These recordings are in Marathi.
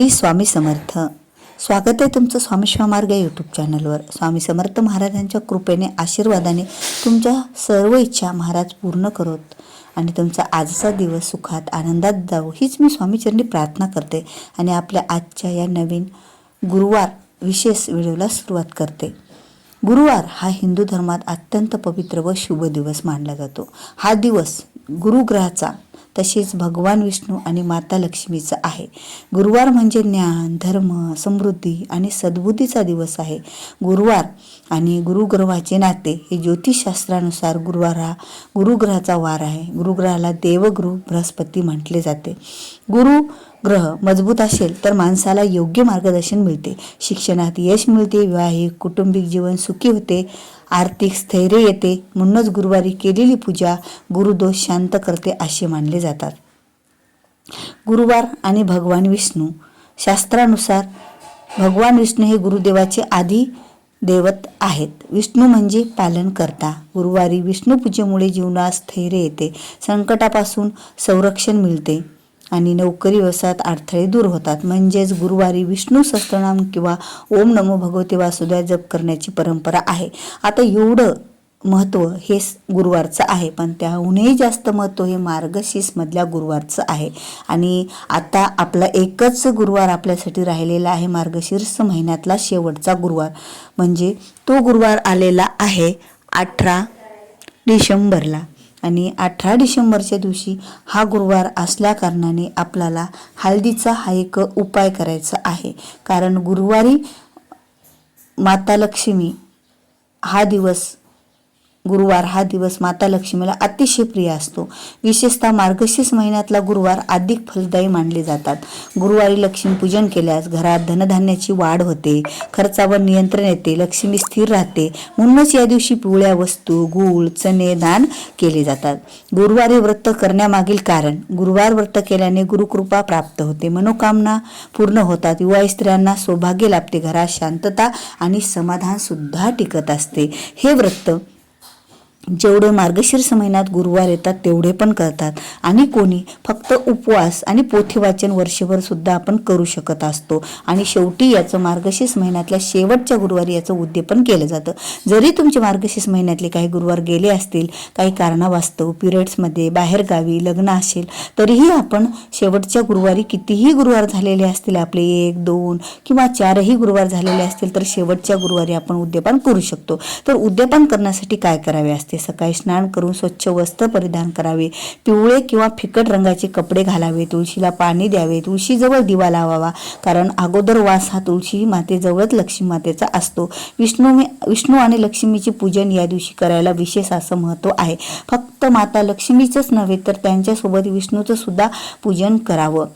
स्वामी समर्थ. स्वागत आहे तुमचं स्वामी श्वामार्ग यूट्यूब चॅनलवर. स्वामी समर्थ महाराजांच्या कृपेने आशीर्वादाने तुमच्या सर्व इच्छा महाराज पूर्ण करोत आणि तुमचा आजचा दिवस सुखात आनंदात जावो हीच मी स्वामीचरणी प्रार्थना करते आणि आपल्या आजच्या या नवीन गुरुवार विशेष व्हिडिओला सुरुवात करते. गुरुवार हा हिंदू धर्मात अत्यंत पवित्र व शुभ दिवस मानला जातो. हा दिवस गुरुग्रहाचा तसेच भगवान विष्णू आणि माता लक्ष्मीचा आहे. गुरुवार म्हणजे ज्ञान, धर्म, समृद्धी आणि सद्बुद्धीचा दिवस आहे. गुरुवार आणि गुरुग्रहाचे नाते हे ज्योतिषशास्त्रानुसार गुरुवार हा गुरुग्रहाचा वार आहे. गुरुग्रहाला देवगुरु बृहस्पती म्हटले जाते. गुरु ग्रह मजबूत असेल तर माणसाला योग्य मार्गदर्शन मिळते, शिक्षणात यश मिळते, वैवाहिक कौटुंबिक जीवन सुखी होते, आर्थिक स्थैर्य येते. म्हणूनच गुरुवारी केलेली पूजा गुरुदोष शांत करते असे मानले जातात. गुरुवार आणि भगवान विष्णू. शास्त्रानुसार भगवान विष्णू हे गुरुदेवाचे आधी दैवत आहेत. विष्णू म्हणजे पालनकर्ता. गुरुवारी विष्णू पूजेमुळे जीवनात स्थैर्य येते, संकटापासून संरक्षण मिळते आणि नोकरी व्यवसायात अडथळे दूर होतात. म्हणजेच गुरुवारी विष्णू सहस्त्रनाम किंवा ओम नमो भगवते वासुदेवाय जप करण्याची परंपरा आहे. आता एवढं महत्त्व हे गुरुवारचं आहे, पण त्याहूनही जास्त महत्त्व हे मार्गशीर्ष मधल्या गुरुवारचं आहे. आणि आता आपला एकच गुरुवार आपल्यासाठी राहिलेला आहे, मार्गशीर्ष महिन्यातला शेवटचा गुरुवार. म्हणजे तो गुरुवार आलेला आहे 18 डिसेंबरला. आणि 18 डिसेंबरच्या दिवशी हा गुरुवार असल्या कारणाने आपल्याला हळदीचा हा एक उपाय करायचा आहे. कारण गुरुवारी माता लक्ष्मी गुरुवार हा दिवस माता लक्ष्मीला अतिशय प्रिय असतो. विशेषतः मार्गशीर्ष महिन्यातला गुरुवार अधिक फलदायी मानले जातात. गुरुवारी लक्ष्मी पूजन केल्यास घरात धनधान्याची वाढ होते, खर्चावर नियंत्रण येते, लक्ष्मी स्थिर राहते. म्हणूनच या दिवशी पिवळ्या वस्तू, गूळ, चणे दान केले जातात. गुरुवारी व्रत करण्यामागील कारण. गुरुवार व्रत केल्याने गुरुकृपा प्राप्त होते, मनोकामना पूर्ण होतात, विवाहित स्त्रियांना सौभाग्य लाभते, घरात शांतता आणि समाधान सुद्धा टिकत असते. हे व्रत जेवढे मार्गशीर्ष महिन्यात गुरुवार येतात तेवढे पण करतात. आणि कोणी फक्त उपवास आणि पोथी वाचन वर्षभर सुद्धा आपण करू शकत असतो. आणि शेवटी याचं मार्गशीर्ष महिन्यातल्या शेवटच्या गुरुवारी याचं उद्यापन केलं जातं. जरी तुमचे मार्गशीर्ष महिन्यातले काही गुरुवार गेले असतील, काही कारणावास्तव पिरियड्समध्ये बाहेर गावी लग्न असेल, तरीही आपण शेवटच्या गुरुवारी कितीही गुरुवार झालेले असतील, आपले 1, 2 किंवा 4ही गुरुवार झालेले असतील, तर शेवटच्या गुरुवारी आपण उद्यापन करू शकतो. तर उद्यापन करण्यासाठी काय करावे असते? सकाळी स्नान करून स्वच्छ वस्त्र परिधान करावे, पिवळे किंवा फिकट रंगाचे कपडे घालावे, तुळशीला पाणी द्यावे, तुळशीजवळ दिवा लावावा. कारण अगोदर वास हा तुळशी मातेजवळच लक्ष्मी मातेचा असतो. विष्णू आणि लक्ष्मीचे पूजन या दिवशी करायला विशेष असं महत्त्व आहे. फक्त माता लक्ष्मीचंच नव्हे तर त्यांच्यासोबत विष्णूचं सुद्धा पूजन करावं.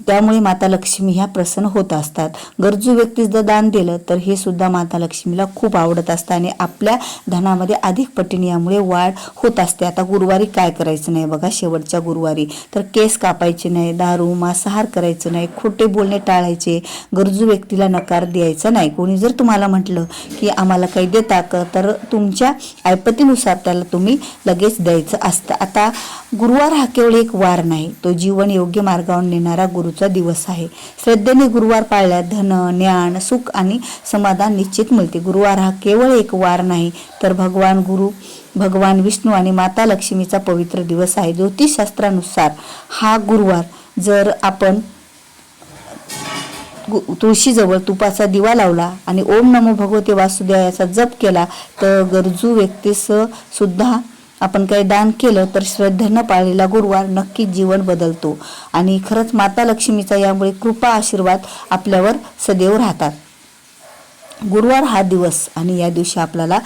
त्यामुळे माता लक्ष्मी ह्या प्रसन्न होत असतात. गरजू व्यक्तीस जर दान दिलं तर हे सुद्धा माता लक्ष्मीला खूप आवडत असतं आणि आपल्या धनामध्ये अधिक पटीने यामुळे वाढ होत असते. आता गुरुवारी काय करायचं नाही बघा, शेवटच्या गुरुवारी तर केस कापायचे नाही, दारू मांसाहार करायचं नाही, खोटे बोलणे टाळायचे, गरजू व्यक्तीला नकार द्यायचा नाही. कोणी जर तुम्हाला म्हटलं की आम्हाला काही देता का, तर तुमच्या ऐपतीनुसार त्याला तुम्ही लगेच द्यायचं असतं. आता गुरुवार हा केवळ एक वार नाही, तो जीवन योग्य मार्गावर नेणारा गुरुचा दिवस आहे. श्रद्धेने गुरुवार पाळल्यास धन, ज्ञान, सुख आणि समाधान निश्चित मिळते. गुरुवार हा केवळ एक वार नाही तर भगवान विष्णू आणि माता लक्ष्मीचा पवित्र दिवस आहे. ज्योतिषशास्त्रानुसार हा गुरुवार जर आपण तुळशीजवळ तुपाचा दिवा लावला आणि ओम नमो भगवते वासुदेवाय याचा जप केला तर गरजू व्यक्तीस सुद्धा आपण काही दान केलं तर श्रद्धेनं पाळलेला गुरुवार नक्कीच जीवन बदलतो. आणि खरंच माता लक्ष्मीचा यामुळे कृपा आशीर्वाद आपल्यावर सदैव राहतात. गुरुवार हा दिवस आणि या दिवशी आपल्याला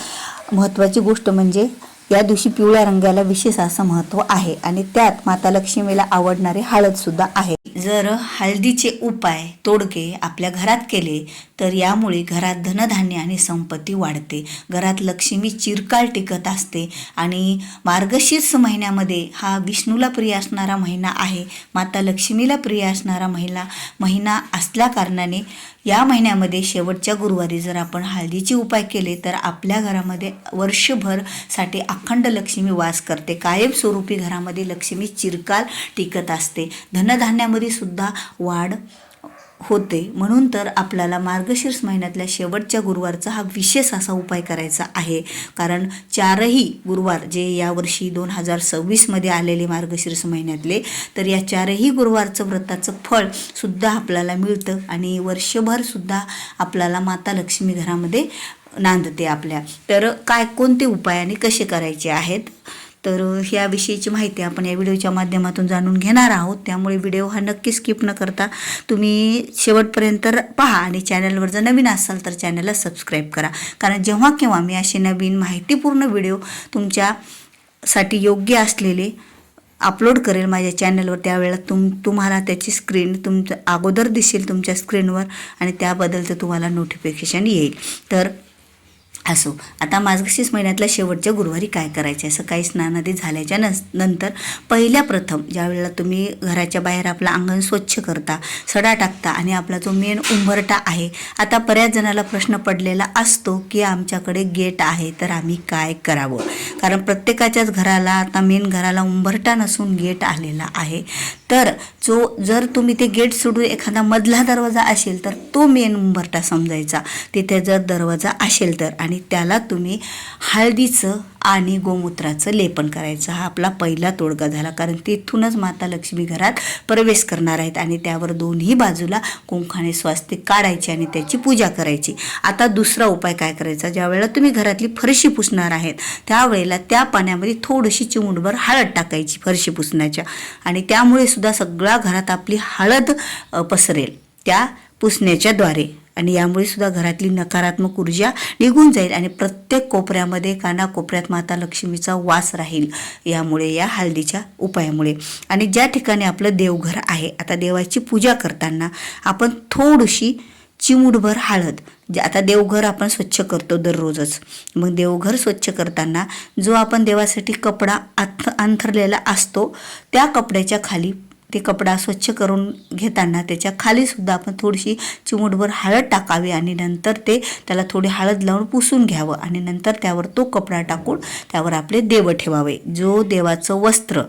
महत्त्वाची गोष्ट म्हणजे या दिवशी पिवळ्या रंगाला विशेष असं महत्त्व आहे आणि त्यात माता लक्ष्मीला आवडणारे हळद सुद्धा आहे. जर हळदीचे उपाय तोडगे आपल्या घरात केले तर यामुळे घरात धनधान्य आणि संपत्ती वाढते, घरात लक्ष्मी चिरकाल टिकत असते. आणि मार्गशीर्ष महिन्यामध्ये हा विष्णूला प्रिय असणारा महिना आहे, माता लक्ष्मीला प्रिय असणारा महिना असल्या कारणाने या महिन्यामध्ये शेवटच्या गुरुवारी जर आपण हळदीचे उपाय केले तर आपल्या घरामध्ये वर्षभर साठी अखंड लक्ष्मी वास करते. कायमस्वरूपी घरामध्ये लक्ष्मी चिरकाल टिकत असते. धनधान्यामध्ये सुद्धा वाढ होते. म्हणून तर आपल्याला मार्गशीर्ष महिन्यातल्या शेवटच्या गुरुवारचा हा विशेष असा उपाय करायचा आहे. कारण 4ही गुरुवार जे यावर्षी 2026मध्ये आलेले मार्गशीर्ष महिन्यातले, तर या 4ही गुरुवारचं व्रताचं फळ सुद्धा आपल्याला मिळतं आणि वर्षभर सुद्धा आपल्याला माता लक्ष्मी घरामध्ये नांदते आपल्या. तर काय कोणते उपाय आणि कसे करायचे आहेत, तर ह्याविषयीची माहिती आपण या व्हिडिओच्या माध्यमातून जाणून घेणार आहोत. त्यामुळे व्हिडिओ हा नक्की स्किप न करता तुम्ही शेवटपर्यंत पहा आणि चॅनलवर जर नवीन असाल तर चॅनलला सबस्क्राईब करा. कारण जेव्हा केव्हा मी असे नवीन माहितीपूर्ण व्हिडिओ तुमच्यासाठी योग्य असलेले अपलोड करेल माझ्या चॅनलवर, त्यावेळेला तुम्हाला त्याची स्क्रीन तुमचं अगोदर दिसेल तुमच्या स्क्रीनवर आणि त्याबद्दलचं तुम्हाला नोटिफिकेशन येईल. तर असो, आता मार्गशीर्ष महिन्यातल्या शेवटच्या गुरुवारी काय करायचे. सकाळी स्नानादी झाल्याच्या नंतर पहिल्या प्रथम ज्या वेळेला तुम्ही घराच्या बाहेर आपलं अंगण स्वच्छ करता, सडा टाकता आणि आपला जो मेन उंबरठा आहे, आता बऱ्याच जणाला प्रश्न पडलेला असतो की आमच्याकडे गेट आहे तर आम्ही काय करावं. कारण प्रत्येकाच्याच घराला आता मेन घराला उंबरठा नसून गेट आलेला आहे. तर जर तुम्ही ते गेट सोडून एखादा मधला दरवाजा असेल तर तो मेन उंबरठा समजायचा. तिथे जर दरवाजा असेल तर, आणि त्याला तुम्ही हळदीचं आणि गोमूत्राचं लेपन करायचं. हा आपला पहिला तोडगा झाला. कारण तिथूनच माता लक्ष्मी घरात प्रवेश करणार आहेत आणि त्यावर दोन्ही बाजूला कुंकाने स्वास्तिक काढायचे आणि त्याची पूजा करायची. आता दुसरा उपाय काय करायचा, ज्या वेळेला तुम्ही घरातली फरशी पुसणार आहेत त्यावेळेला त्या पाण्यामध्ये थोडीशी चिमूटभर हळद टाकायची फरशी पुसण्याच्या, आणि त्यामुळे सुद्धा सगळ्या घरात आपली हळद पसरेल त्या पुसण्याच्या द्वारे, आणि यामुळे सुद्धा घरातली नकारात्मक ऊर्जा निघून जाईल आणि प्रत्येक कोपऱ्यामध्ये कानाकोपऱ्यात माता लक्ष्मीचा वास राहील यामुळे, या हळदीच्या उपायामुळे. आणि ज्या ठिकाणी आपलं देवघर आहे, आता देवाची पूजा करताना आपण थोडीशी चिमूटभर हळद, आता देवघर आपण स्वच्छ करतो दररोजच, मग देवघर स्वच्छ करताना जो आपण देवासाठी कपडा अंथरलेला असतो त्या कपड्याच्या खाली, ते कपडा स्वच्छ करून घेताना त्याच्या खाली सुद्धा आपण थोडीशी चिमूटभर हळद टाकावी आणि नंतर त्याला थोडी हळद लावून पुसून घ्यावं आणि नंतर त्यावर तो कपडा टाकून त्यावर आपले देव ठेवावे. जो देवाचं वस्त्र,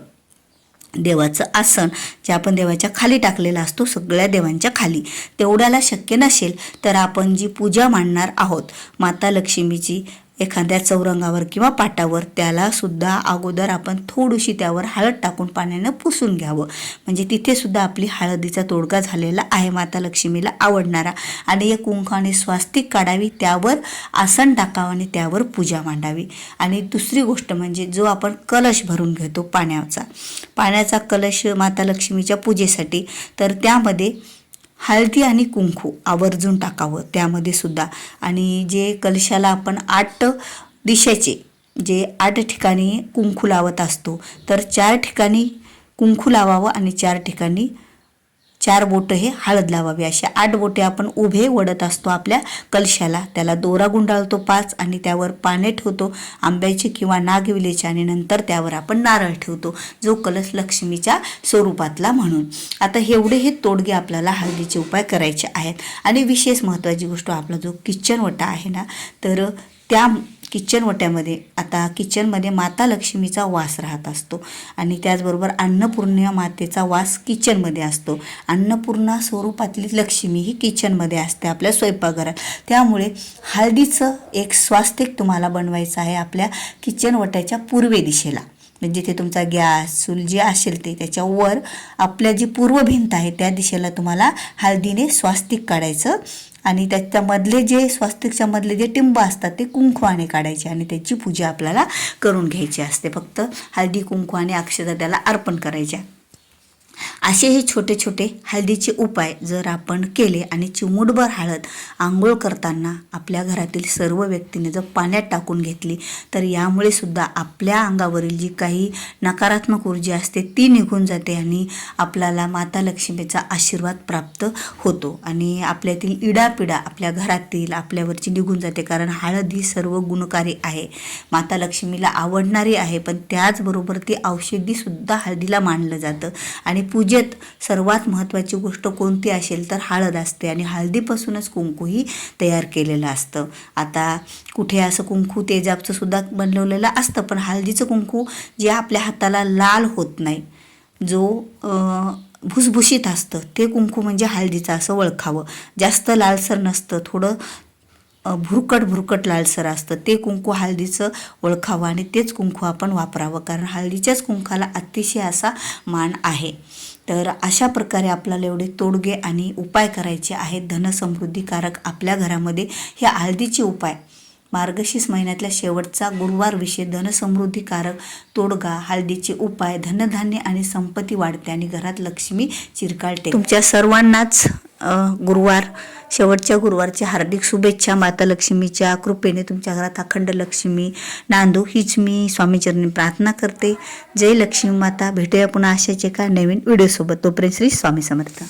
देवाचं आसन जे आपण देवाच्या खाली टाकलेलं असतो, सगळ्या देवांच्या खाली, तेवढ्याला शक्य नसेल तर आपण जी पूजा मांडणार आहोत माता लक्ष्मीची एखाद्या चौरंगावर किंवा पाटावर, त्याला सुद्धा अगोदर आपण थोडीशी त्यावर हळद टाकून पाण्यानं पुसून घ्यावं. म्हणजे तिथे सुद्धा आपली हळदीचा तोडगा झालेला आहे, माता लक्ष्मीला आवडणारा. आणि एक कुंकाने स्वास्तिक काढावी, त्यावर आसन टाकावं आणि त्यावर पूजा मांडावी. आणि दुसरी गोष्ट म्हणजे जो आपण कलश भरून घेतो पाण्याचा कलश माता लक्ष्मीच्या पूजेसाठी, तर त्यामध्ये हळदी आणि कुंकू आवर्जून टाकावं त्यामध्ये सुद्धा. आणि जे कलशाला आपण 8 दिशेचे जे 8 ठिकाणी कुंकू लावत असतो, तर 4 ठिकाणी कुंकू लावावं आणि 4 ठिकाणी 4 बोटं हे हळद लावावी. अशा 8 बोटे आपण उभे वडत असतो आपल्या कलशाला. त्याला दोरा गुंडाळतो 5 आणि त्यावर पाने ठेवतो आंब्याचे किंवा नागविलेचे, आणि नंतर त्यावर आपण नारळ ठेवतो, जो कलश लक्ष्मीच्या स्वरूपातला म्हणून. आता एवढे हे तोडगे आपल्याला हळदीचे उपाय करायचे आहेत. आणि विशेष महत्त्वाची गोष्ट, आपला जो किचन वटा आहे ना, तर त्या किचन वट्यामध्ये, आता किचनमध्ये माता लक्ष्मीचा वास राहत असतो आणि त्याचबरोबर अन्नपूर्णा मातेचा वास किचनमध्ये असतो. अन्नपूर्णा स्वरूपातली लक्ष्मी ही किचनमध्ये असते आपल्या स्वयंपाकघरात. त्यामुळे हळदीचं एक स्वास्तिक तुम्हाला बनवायचं आहे आपल्या किचन वट्याच्या पूर्वे दिशेला. म्हणजे ते तुमचा गॅस चूल जे असेल त्याच्यावर आपल्या जी पूर्व भिंत आहे त्या दिशेला तुम्हाला हळदीने स्वास्तिक काढायचं आणि त्याच्यामधले जे स्वास्तिकच्या मधले जे टिंब असतात ते कुंकवाने काढायचे आणि त्याची पूजा आपल्याला करून घ्यायची असते. फक्त हळदी कुंकू आणि अक्षता त्याला अर्पण करायच्या. असे हे छोटे छोटे हळदीचे उपाय जर आपण केले आणि चिमूटभर हळद आंघोळ करताना आपल्या घरातील सर्व व्यक्तीने जर पाण्यात टाकून घेतली, तर यामुळे सुद्धा आपल्या अंगावरील जी काही नकारात्मक ऊर्जा असते ती निघून जाते आणि आपल्याला माता लक्ष्मीचा आशीर्वाद प्राप्त होतो आणि आपल्यातील इडापिडा आपल्या घरातील आपल्यावरची निघून जाते. कारण हळद ही सर्व गुणकारी आहे, माता लक्ष्मीला आवडणारी आहे, पण त्याचबरोबर ती औषधी सुद्धा हळदीला मानलं जातं. आणि पूजेत सर्वात महत्त्वाची गोष्ट कोणती असेल तर हळद असते आणि हळदीपासूनच कुंकूही तयार केलेलं असतं. आता कुठे असं कुंकू तेजाबचं सुद्धा बनवलेलं असतं, पण हळदीचं कुंकू जे आपल्या हाताला लाल होत नाही, जो भुसभुशीत असतं ते कुंकू म्हणजे हळदीचं असं ओळखावं. जास्त लालसर नसतं, थोडं भुरकट लालसर असतं ते कुंकू हळदीचं ओळखावं आणि तेच कुंकू आपण वापरावं, कारण हळदीच्याच कुंकाला अतिशय असा मान आहे. तर अशा प्रकारे आपल्याला एवढे तोडगे आणि उपाय करायचे आहेत धनसमृद्धीकारक आपल्या घरामध्ये. हे हळदीचे उपाय मार्गशीर्ष महिन्यातल्या शेवटचा गुरुवार विषय धनसमृद्धीकारक तोडगा, हळदीचे उपाय, धनधान्य आणि संपत्ती वाढते आणि घरात लक्ष्मी चिरकाळते. तुमच्या सर्वांनाच शेवटच्या गुरुवारच्या हार्दिक शुभेच्छा. माता लक्ष्मीच्या कृपेने तुमच्या घरात अखंड लक्ष्मी नांदो हीच मी स्वामीचरणी प्रार्थना करते. जय लक्ष्मी माता. भेटूया पुन्हा अशाच एका नवीन व्हिडिओसोबत. तोपर्यंत श्री स्वामी समर्थ.